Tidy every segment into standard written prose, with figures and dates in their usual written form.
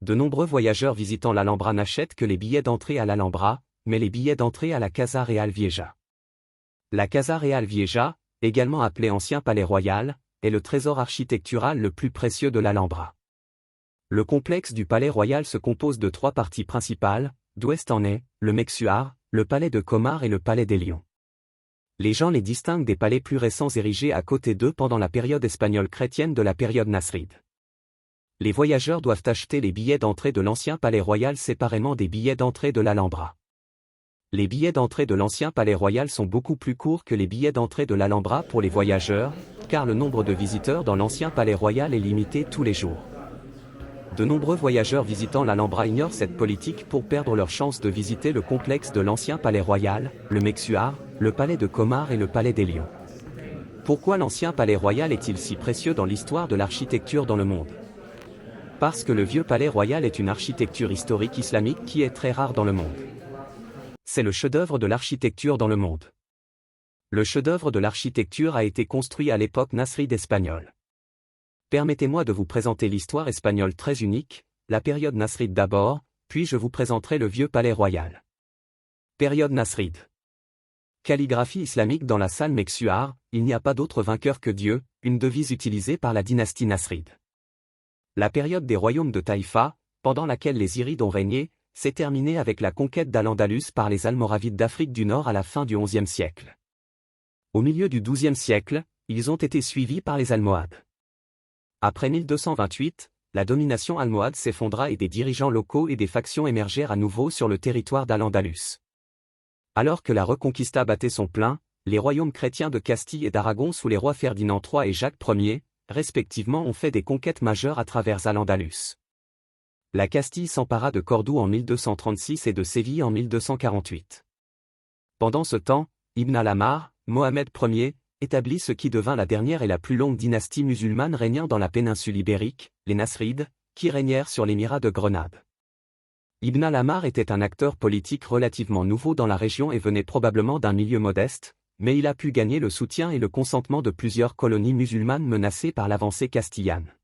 De nombreux voyageurs visitant l'Alhambra n'achètent que les billets d'entrée à l'Alhambra, mais les billets d'entrée à la Casa Real Vieja. La Casa Real Vieja, également appelée Ancien Palais Royal, est le trésor architectural le plus précieux de l'Alhambra. Le complexe du Palais Royal se compose de 3 parties principales, d'ouest en est, le Mexuar, le Palais de Comar et le Palais des Lions. Les gens les distinguent des palais plus récents érigés à côté d'eux pendant la période espagnole chrétienne de la période nasride. Les voyageurs doivent acheter les billets d'entrée de l'ancien Palais Royal séparément des billets d'entrée de l'Alhambra. Les billets d'entrée de l'ancien Palais Royal sont beaucoup plus courts que les billets d'entrée de l'Alhambra pour les voyageurs, car le nombre de visiteurs dans l'ancien Palais Royal est limité tous les jours. De nombreux voyageurs visitant l'Alhambra ignorent cette politique pour perdre leur chance de visiter le complexe de l'ancien Palais Royal, le Mexuar, le Palais de Comar et le Palais des Lions. Pourquoi l'ancien Palais Royal est-il si précieux dans l'histoire de l'architecture dans le monde? Parce que le vieux Palais Royal est une architecture historique islamique qui est très rare dans le monde. C'est le chef-d'œuvre de l'architecture dans le monde. Le chef-d'œuvre de l'architecture a été construit à l'époque nasride espagnole. Permettez-moi de vous présenter l'histoire espagnole très unique, la période nasride d'abord, puis je vous présenterai le vieux Palais Royal. Période nasride. Calligraphie islamique dans la salle Mexuar, il n'y a pas d'autre vainqueur que Dieu, une devise utilisée par la dynastie nasride. La période des royaumes de Taïfa, pendant laquelle les Zirides ont régné, s'est terminée avec la conquête d'Al-Andalus par les Almoravides d'Afrique du Nord à la fin du XIe siècle. Au milieu du XIIe siècle, ils ont été suivis par les Almohades. Après 1228, la domination almohade s'effondra et des dirigeants locaux et des factions émergèrent à nouveau sur le territoire d'Al-Andalus. Alors que la Reconquista battait son plein, les royaumes chrétiens de Castille et d'Aragon sous les rois Ferdinand III et Jacques Ier, respectivement ont fait des conquêtes majeures à travers Al-Andalus. La Castille s'empara de Cordoue en 1236 et de Séville en 1248. Pendant ce temps, Ibn al-Ammar, Mohamed Ier, établit ce qui devint la dernière et la plus longue dynastie musulmane régnant dans la péninsule ibérique, les Nasrides, qui régnèrent sur l'émirat de Grenade. Ibn al-Ammar était un acteur politique relativement nouveau dans la région et venait probablement d'un milieu modeste, mais il a pu gagner le soutien et le consentement de plusieurs colonies musulmanes menacées par l'avancée castillane.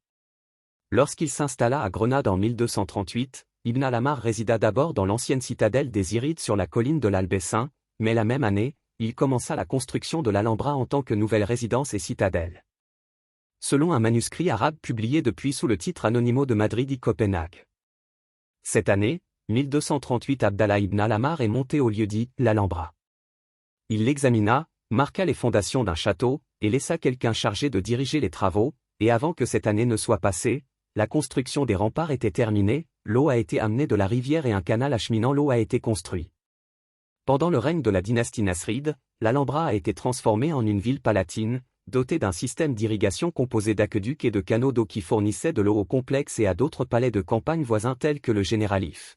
Lorsqu'il s'installa à Grenade en 1238, Ibn al-Ammar résida d'abord dans l'ancienne citadelle des Zirides sur la colline de l'Albessin, mais la même année, il commença la construction de l'Alhambra en tant que nouvelle résidence et citadelle. Selon un manuscrit arabe publié depuis sous le titre Anonymo de Madrid y Copenhague. Cette année, 1238, Abdallah ibn al-Ammar est monté au lieu-dit l'Alhambra. Il l'examina, marqua les fondations d'un château, et laissa quelqu'un chargé de diriger les travaux, et avant que cette année ne soit passée, la construction des remparts était terminée, l'eau a été amenée de la rivière et un canal acheminant l'eau a été construit. Pendant le règne de la dynastie nasride, l'Alhambra a été transformée en une ville palatine, dotée d'un système d'irrigation composé d'aqueducs et de canaux d'eau qui fournissaient de l'eau au complexe et à d'autres palais de campagne voisins tels que le Généralif.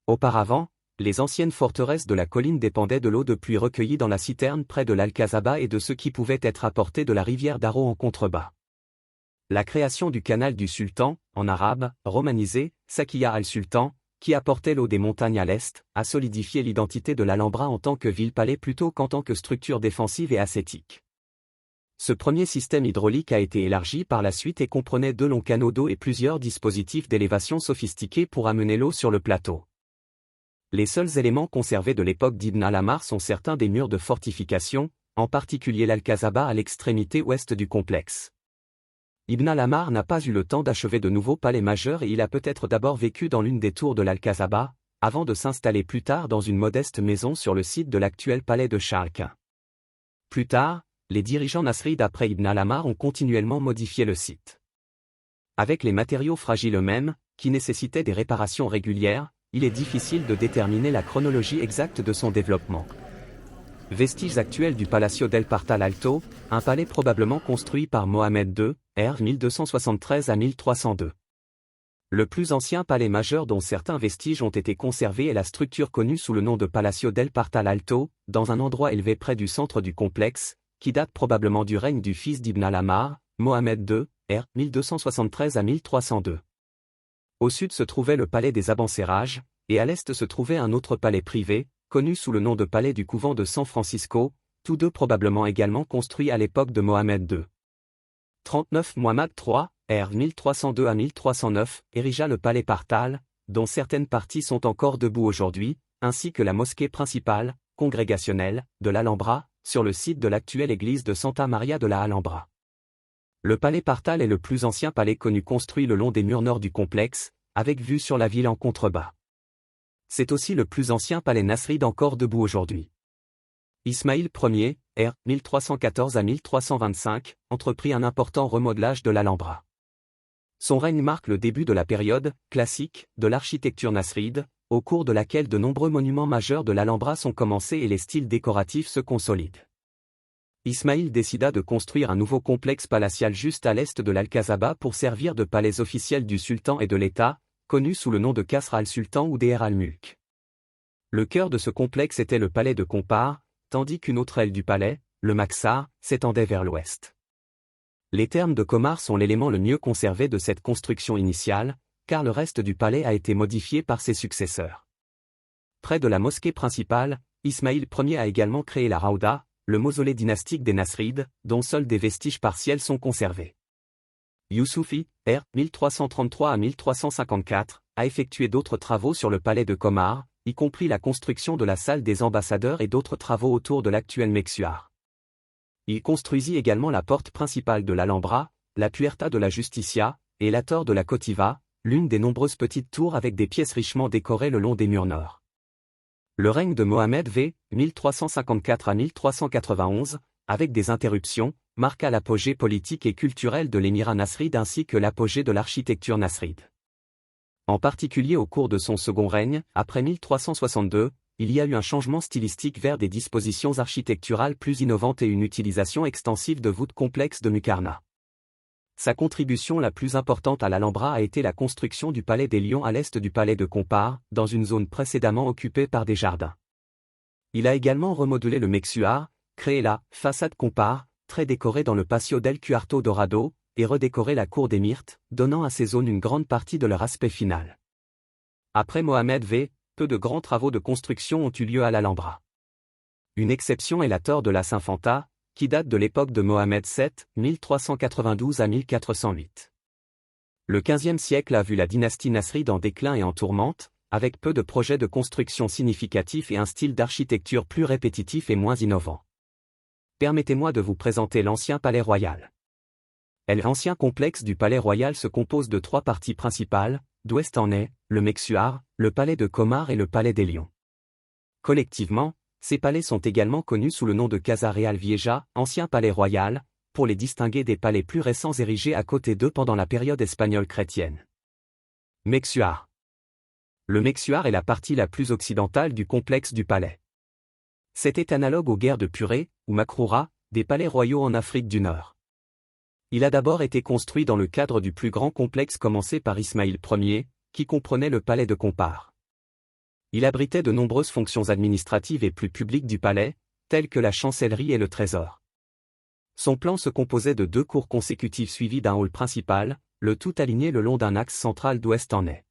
Auparavant, les anciennes forteresses de la colline dépendaient de l'eau de pluie recueillie dans la citerne près de l'Alcazaba et de ce qui pouvait être apporté de la rivière Darro en contrebas. La création du canal du Sultan, en arabe, romanisé, Sakiya al-Sultan, qui apportait l'eau des montagnes à l'est, a solidifié l'identité de l'Alhambra en tant que ville-palais plutôt qu'en tant que structure défensive et ascétique. Ce premier système hydraulique a été élargi par la suite et comprenait 2 longs canaux d'eau et plusieurs dispositifs d'élévation sophistiqués pour amener l'eau sur le plateau. Les seuls éléments conservés de l'époque d'Ibn al-Ammar sont certains des murs de fortification, en particulier l'Alcazaba à l'extrémité ouest du complexe. Ibn al-Ammar n'a pas eu le temps d'achever de nouveaux palais majeurs et il a peut-être d'abord vécu dans l'une des tours de l'Alcazaba, avant de s'installer plus tard dans une modeste maison sur le site de l'actuel palais de Charles Quint. Plus tard, les dirigeants nasrides après Ibn al-Ammar ont continuellement modifié le site. Avec les matériaux fragiles eux-mêmes, qui nécessitaient des réparations régulières, il est difficile de déterminer la chronologie exacte de son développement. Vestiges actuels du Palacio del Partal Alto, un palais probablement construit par Mohamed II, r. 1273 à 1302. Le plus ancien palais majeur dont certains vestiges ont été conservés est la structure connue sous le nom de Palacio del Partal Alto, dans un endroit élevé près du centre du complexe, qui date probablement du règne du fils d'Ibn al-Ammar, Mohamed II, r. 1273 à 1302. Au sud se trouvait le palais des Abencerrages, et à l'est se trouvait un autre palais privé, connu sous le nom de palais du couvent de San Francisco, tous deux probablement également construits à l'époque de Mohamed II. 39 Muhammad III, r. 1302 à 1309, érigea le palais Partal, dont certaines parties sont encore debout aujourd'hui, ainsi que la mosquée principale, congrégationnelle, de l'Alhambra, sur le site de l'actuelle église de Santa Maria de la Alhambra. Le palais Partal est le plus ancien palais connu construit le long des murs nord du complexe, avec vue sur la ville en contrebas. C'est aussi le plus ancien palais nasride encore debout aujourd'hui. Ismaïl Ier, r. 1314 à 1325, entreprit un important remodelage de l'Alhambra. Son règne marque le début de la période classique de l'architecture nasride, au cours de laquelle de nombreux monuments majeurs de l'Alhambra sont commencés et les styles décoratifs se consolident. Ismaïl décida de construire un nouveau complexe palatial juste à l'est de l'Alcazaba pour servir de palais officiel du sultan et de l'État, connu sous le nom de Qasr al-Sultan ou Deir al-Mulk. Le cœur de ce complexe était le palais de Compare, tandis qu'une autre aile du palais, le Maksar, s'étendait vers l'ouest. Les thermes de Comar sont l'élément le mieux conservé de cette construction initiale, car le reste du palais a été modifié par ses successeurs. Près de la mosquée principale, Ismaïl Ier a également créé la Raouda, le mausolée dynastique des Nasrides, dont seuls des vestiges partiels sont conservés. Youssoufi, r. 1333 à 1354, a effectué d'autres travaux sur le palais de Comar, y compris la construction de la salle des ambassadeurs et d'autres travaux autour de l'actuel Meksuar. Il construisit également la porte principale de l'Alhambra, la Puerta de la Justicia, et la Torre de la Cotiva, l'une des nombreuses petites tours avec des pièces richement décorées le long des murs nord. Le règne de Mohamed V, 1354 à 1391, avec des interruptions, marqua l'apogée politique et culturel de l'émirat nasride ainsi que l'apogée de l'architecture nasride. En particulier au cours de son second règne, après 1362, il y a eu un changement stylistique vers des dispositions architecturales plus innovantes et une utilisation extensive de voûtes complexes de muqarna. Sa contribution la plus importante à l'Alhambra a été la construction du palais des Lions à l'est du palais de Compare, dans une zone précédemment occupée par des jardins. Il a également remodelé le Meksuar, créé la façade Compare, très décorée dans le Patio del Cuarto Dorado, et redécoré la cour des Myrtes, donnant à ces zones une grande partie de leur aspect final. Après Mohamed V, peu de grands travaux de construction ont eu lieu à l'Alhambra. Une exception est la Torre de la Saint-Fanta, qui date de l'époque de Mohamed VII, 1392 à 1408. Le XVe siècle a vu la dynastie nasride en déclin et en tourmente, avec peu de projets de construction significatifs et un style d'architecture plus répétitif et moins innovant. Permettez-moi de vous présenter l'ancien palais royal. L'ancien complexe du palais royal se compose de trois parties principales, d'ouest en est, le Meksuar, le palais de Comar et le palais des Lions. Collectivement, ces palais sont également connus sous le nom de Casa Real Vieja, ancien palais royal, pour les distinguer des palais plus récents érigés à côté d'eux pendant la période espagnole chrétienne. Meksuar. Le Meksuar est la partie la plus occidentale du complexe du palais. C'était analogue aux guerres de Purée, ou Makroura, des palais royaux en Afrique du Nord. Il a d'abord été construit dans le cadre du plus grand complexe commencé par Ismaïl Ier, qui comprenait le palais de Compare. Il abritait de nombreuses fonctions administratives et plus publiques du palais, telles que la chancellerie et le trésor. Son plan se composait de deux cours consécutives suivies d'un hall principal, le tout aligné le long d'un axe central d'ouest en est.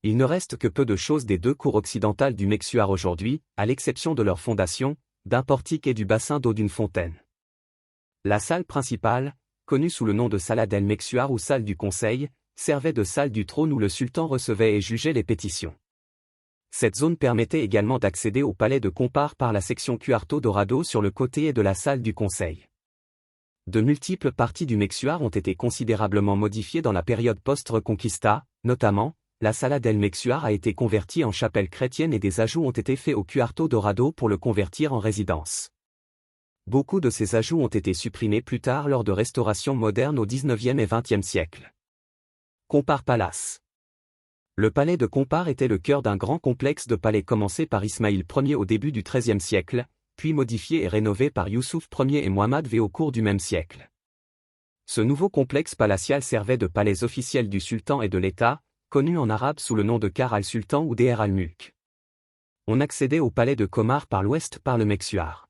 Il ne reste que peu de choses des deux cours occidentales du Meksuar aujourd'hui, à l'exception de leur fondation, d'un portique et du bassin d'eau d'une fontaine. La salle principale, connue sous le nom de Sala del Meksuar ou salle du Conseil, servait de salle du trône où le sultan recevait et jugeait les pétitions. Cette zone permettait également d'accéder au palais de Compare par la section Cuarto Dorado sur le côté et de la salle du Conseil. De multiples parties du Meksuar ont été considérablement modifiées dans la période post-Reconquista, notamment, la Sala del Meksuar a été convertie en chapelle chrétienne et des ajouts ont été faits au Cuarto Dorado pour le convertir en résidence. Beaucoup de ces ajouts ont été supprimés plus tard lors de restaurations modernes au XIXe et XXe siècle. Compare Palace. Le palais de Compare était le cœur d'un grand complexe de palais commencé par Ismaïl Ier au début du XIIIe siècle, puis modifié et rénové par Youssouf Ier et Mohammad V au cours du même siècle. Ce nouveau complexe palatial servait de palais officiel du sultan et de l'État, connu en arabe sous le nom de Qasr al-Sultan ou Deir al-Mulk. On accédait au palais de Comar par l'ouest par le Meksuar.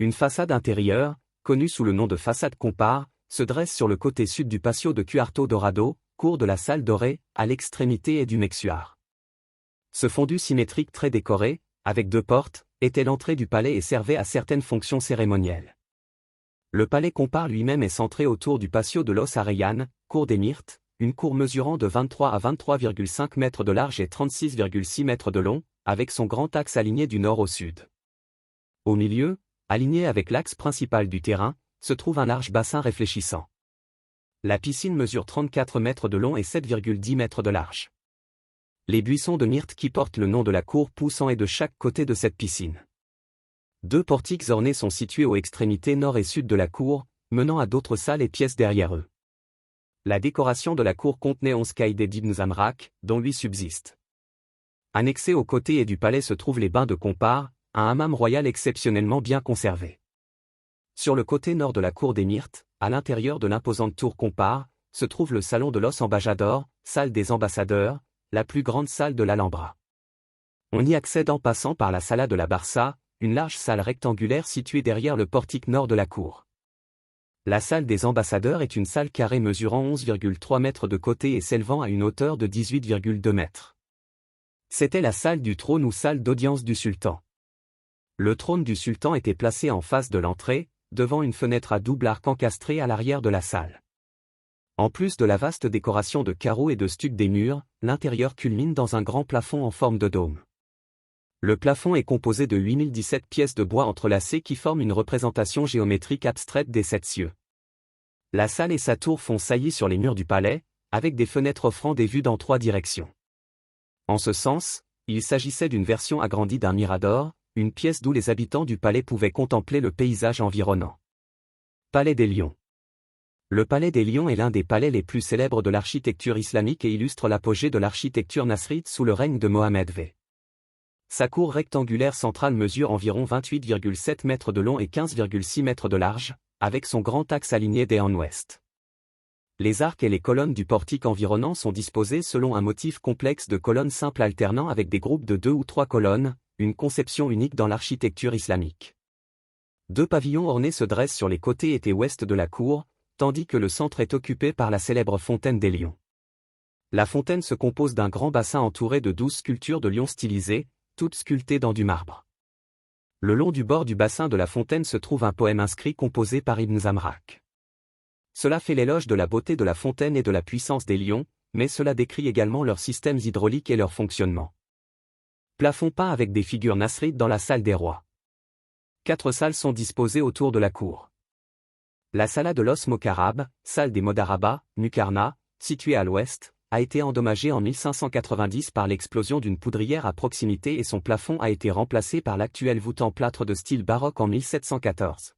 Une façade intérieure, connue sous le nom de façade Compare, se dresse sur le côté sud du patio de Cuarto Dorado, cour de la salle dorée, à l'extrémité et du Meksuar. Ce fondu symétrique très décoré, avec deux portes, était l'entrée du palais et servait à certaines fonctions cérémonielles. Le palais Compare lui-même est centré autour du patio de Los Arrayanes, cour des Myrtes, une cour mesurant de 23 à 23,5 mètres de large et 36,6 mètres de long, avec son grand axe aligné du nord au sud. Au milieu, aligné avec l'axe principal du terrain, se trouve un large bassin réfléchissant. La piscine mesure 34 mètres de long et 7,10 mètres de large. Les buissons de myrte qui portent le nom de la cour poussent en haie de chaque côté de cette piscine. 2 portiques ornés sont situés aux extrémités nord et sud de la cour, menant à d'autres salles et pièces derrière eux. La décoration de la cour contenait 11 caïdés d'Ibn Zamrak, dont 8 subsistent. Annexés aux côtés et du palais se trouvent les bains de Compare, un hammam royal exceptionnellement bien conservé. Sur le côté nord de la cour des Myrtes, à l'intérieur de l'imposante tour Compare, se trouve le salon de los Embajadors, salle des ambassadeurs, la plus grande salle de l'Alhambra. On y accède en passant par la Sala de la Barça, une large salle rectangulaire située derrière le portique nord de la cour. La salle des ambassadeurs est une salle carrée mesurant 11,3 mètres de côté et s'élevant à une hauteur de 18,2 mètres. C'était la salle du trône ou salle d'audience du sultan. Le trône du sultan était placé en face de l'entrée, devant une fenêtre à double arc encastrée à l'arrière de la salle. En plus de la vaste décoration de carreaux et de stucs des murs, l'intérieur culmine dans un grand plafond en forme de dôme. Le plafond est composé de 8017 pièces de bois entrelacées qui forment une représentation géométrique abstraite des 7 cieux. La salle et sa tour font saillie sur les murs du palais, avec des fenêtres offrant des vues dans 3 directions. En ce sens, il s'agissait d'une version agrandie d'un mirador, une pièce d'où les habitants du palais pouvaient contempler le paysage environnant. Palais des Lions. Le Palais des Lions est l'un des palais les plus célèbres de l'architecture islamique et illustre l'apogée de l'architecture nasride sous le règne de Mohammed V. Sa cour rectangulaire centrale mesure environ 28,7 mètres de long et 15,6 mètres de large, avec son grand axe aligné d'est en ouest. Les arcs et les colonnes du portique environnant sont disposés selon un motif complexe de colonnes simples alternant avec des groupes de 2 ou 3 colonnes, une conception unique dans l'architecture islamique. 2 pavillons ornés se dressent sur les côtés et ouest de la cour, tandis que le centre est occupé par la célèbre fontaine des lions. La fontaine se compose d'un grand bassin entouré de 12 sculptures de lions stylisés, toutes sculptées dans du marbre. Le long du bord du bassin de la fontaine se trouve un poème inscrit composé par Ibn Zamrak. Cela fait l'éloge de la beauté de la fontaine et de la puissance des lions, mais cela décrit également leurs systèmes hydrauliques et leur fonctionnement. Plafond peint avec des figures nasrides dans la salle des rois. 4 salles sont disposées autour de la cour. La Sala de los Mokarrab, salle des Modarabas, Mukarna, située à l'ouest, a été endommagée en 1590 par l'explosion d'une poudrière à proximité et son plafond a été remplacé par l'actuelle voûte en plâtre de style baroque en 1714.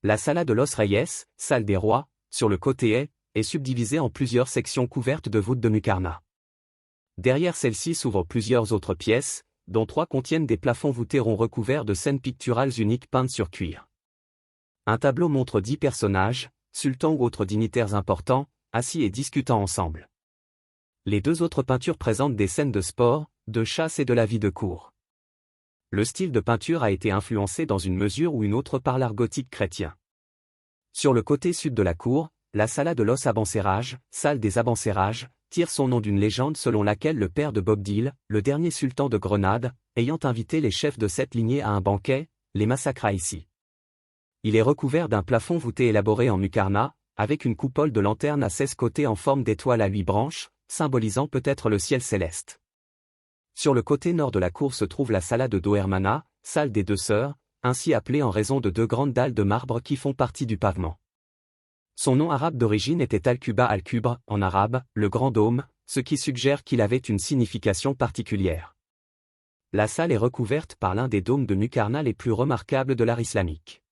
La Sala de los Reyes, salle des rois, sur le côté est subdivisée en plusieurs sections couvertes de voûtes de Mukarna. Derrière celle-ci s'ouvrent plusieurs autres pièces, dont 3 contiennent des plafonds voûtés ronds recouverts de scènes picturales uniques peintes sur cuir. Un tableau montre 10 personnages, sultans ou autres dignitaires importants, assis et discutant ensemble. Les 2 autres peintures présentent des scènes de sport, de chasse et de la vie de cour. Le style de peinture a été influencé dans une mesure ou une autre par l'art gothique chrétien. Sur le côté sud de la cour, la Sala de los Abencerrages, salle des Abencerrages, tire son nom d'une légende selon laquelle le père de Bobdil, le dernier sultan de Grenade, ayant invité les chefs de cette lignée à un banquet, les massacra ici. Il est recouvert d'un plafond voûté élaboré en mukarna, avec une coupole de lanterne à 16 côtés en forme d'étoile à 8 branches, symbolisant peut-être le ciel céleste. Sur le côté nord de la cour se trouve la Sala de Dohermana, salle des 2 sœurs, ainsi appelée en raison de 2 grandes dalles de marbre qui font partie du pavement. Son nom arabe d'origine était Al-Quba al-Kubr, en arabe, le grand dôme, ce qui suggère qu'il avait une signification particulière. La salle est recouverte par l'un des dômes de Mukarna les plus remarquables de l'art islamique.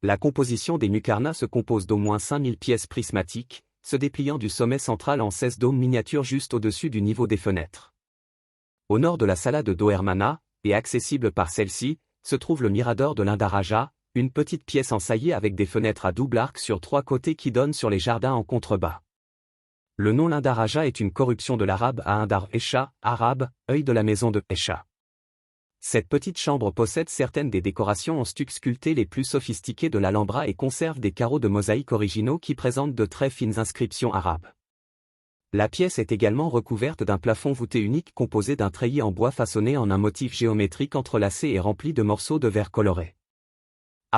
La composition des Mukarna se compose d'au moins 5000 pièces prismatiques, se dépliant du sommet central en 16 dômes miniatures juste au-dessus du niveau des fenêtres. Au nord de la Sala de Dohermana, et accessible par celle-ci, se trouve le mirador de l'Indaraja, une petite pièce ensaillée avec des fenêtres à double arc sur 3 côtés qui donnent sur les jardins en contrebas. Le nom l'Indaraja est une corruption de l'arabe à Indar Esha, arabe, œil de la maison de Esha. Cette petite chambre possède certaines des décorations en stuc sculpté les plus sophistiquées de l'Alhambra et conserve des carreaux de mosaïque originaux qui présentent de très fines inscriptions arabes. La pièce est également recouverte d'un plafond voûté unique composé d'un treillis en bois façonné en un motif géométrique entrelacé et rempli de morceaux de verre coloré.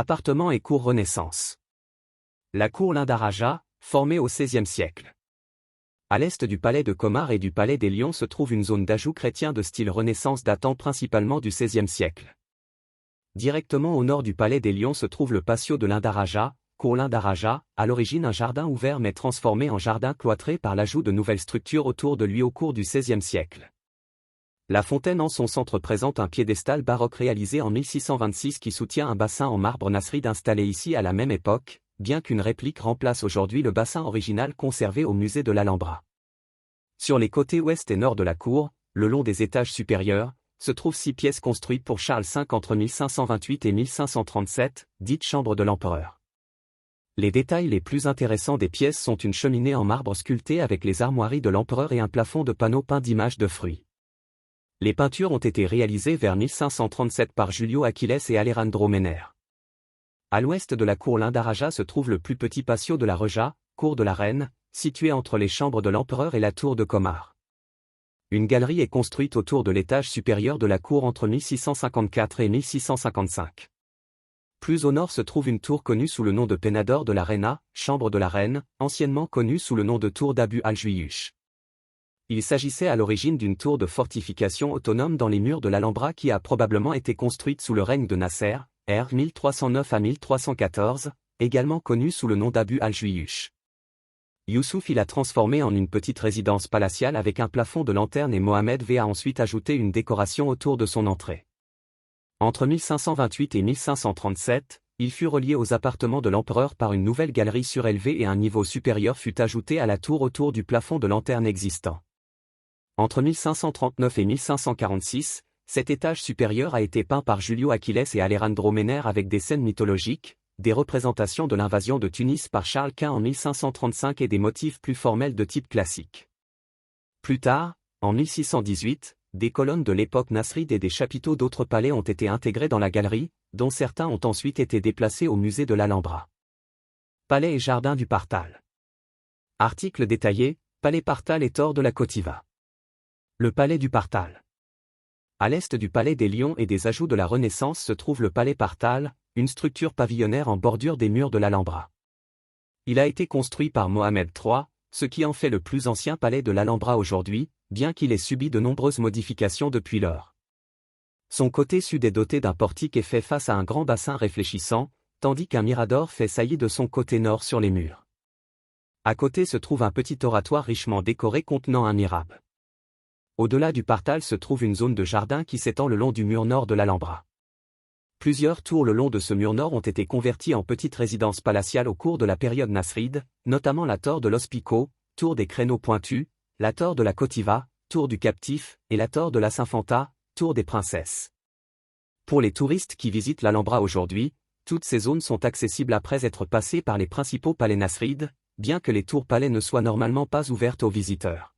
Appartements et cours Renaissance. La cour Lindaraja, formée au XVIe siècle. À l'est du palais de Comars et du palais des Lions se trouve une zone d'ajout chrétien de style Renaissance datant principalement du XVIe siècle. Directement au nord du palais des Lions se trouve le patio de Lindaraja, cour Lindaraja, à l'origine un jardin ouvert mais transformé en jardin cloîtré par l'ajout de nouvelles structures autour de lui au cours du XVIe siècle. La fontaine en son centre présente un piédestal baroque réalisé en 1626 qui soutient un bassin en marbre nasride installé ici à la même époque, bien qu'une réplique remplace aujourd'hui le bassin original conservé au musée de l'Alhambra. Sur les côtés ouest et nord de la cour, le long des étages supérieurs, se trouvent 6 pièces construites pour Charles V entre 1528 et 1537, dites chambres de l'empereur. Les détails les plus intéressants des pièces sont une cheminée en marbre sculpté avec les armoiries de l'empereur et un plafond de panneaux peints d'images de fruits. Les peintures ont été réalisées vers 1537 par Giulio Achilles et Alejandro Mener. À l'ouest de la cour Lindaraja se trouve le plus petit patio de la Reja, cour de la Reine, situé entre les chambres de l'empereur et la tour de Comars. Une galerie est construite autour de l'étage supérieur de la cour entre 1654 et 1655. Plus au nord se trouve une tour connue sous le nom de Penador de la Reina, chambre de la Reine, anciennement connue sous le nom de tour d'Abu al-Juyush. Il s'agissait à l'origine d'une tour de fortification autonome dans les murs de l'Alhambra qui a probablement été construite sous le règne de Nasser, r. 1309 à 1314, également connue sous le nom d'Abu al-Juyush. Youssouf l'a transformée en une petite résidence palatiale avec un plafond de lanterne et Mohamed V a ensuite ajouté une décoration autour de son entrée. Entre 1528 et 1537, il fut relié aux appartements de l'empereur par une nouvelle galerie surélevée et un niveau supérieur fut ajouté à la tour autour du plafond de lanterne existant. Entre 1539 et 1546, cet étage supérieur a été peint par Giulio Achilles et Alejandro Mener avec des scènes mythologiques, des représentations de l'invasion de Tunis par Charles Quint en 1535 et des motifs plus formels de type classique. Plus tard, en 1618, des colonnes de l'époque nasride et des chapiteaux d'autres palais ont été intégrés dans la galerie, dont certains ont ensuite été déplacés au musée de l'Alhambra. Palais et jardin du Partal. Article détaillé, Palais Partal et Tor de la Cotiva. Le palais du Partal. À l'est du palais des Lions et des ajouts de la Renaissance se trouve le palais Partal, une structure pavillonnaire en bordure des murs de l'Alhambra. Il a été construit par Mohamed III, ce qui en fait le plus ancien palais de l'Alhambra aujourd'hui, bien qu'il ait subi de nombreuses modifications depuis lors. Son côté sud est doté d'un portique et fait face à un grand bassin réfléchissant, tandis qu'un mirador fait saillie de son côté nord sur les murs. À côté se trouve un petit oratoire richement décoré contenant un mihrab. Au-delà du Partal se trouve une zone de jardin qui s'étend le long du mur nord de l'Alhambra. Plusieurs tours le long de ce mur nord ont été converties en petites résidences palatiales au cours de la période nasride, notamment la tour de l'Hospico, tour des créneaux pointus, la tour de la Cotiva, tour du Captif, et la tour de la Saint-Fanta, tour des Princesses. Pour les touristes qui visitent l'Alhambra aujourd'hui, toutes ces zones sont accessibles après être passées par les principaux palais nasrides, bien que les tours palais ne soient normalement pas ouvertes aux visiteurs.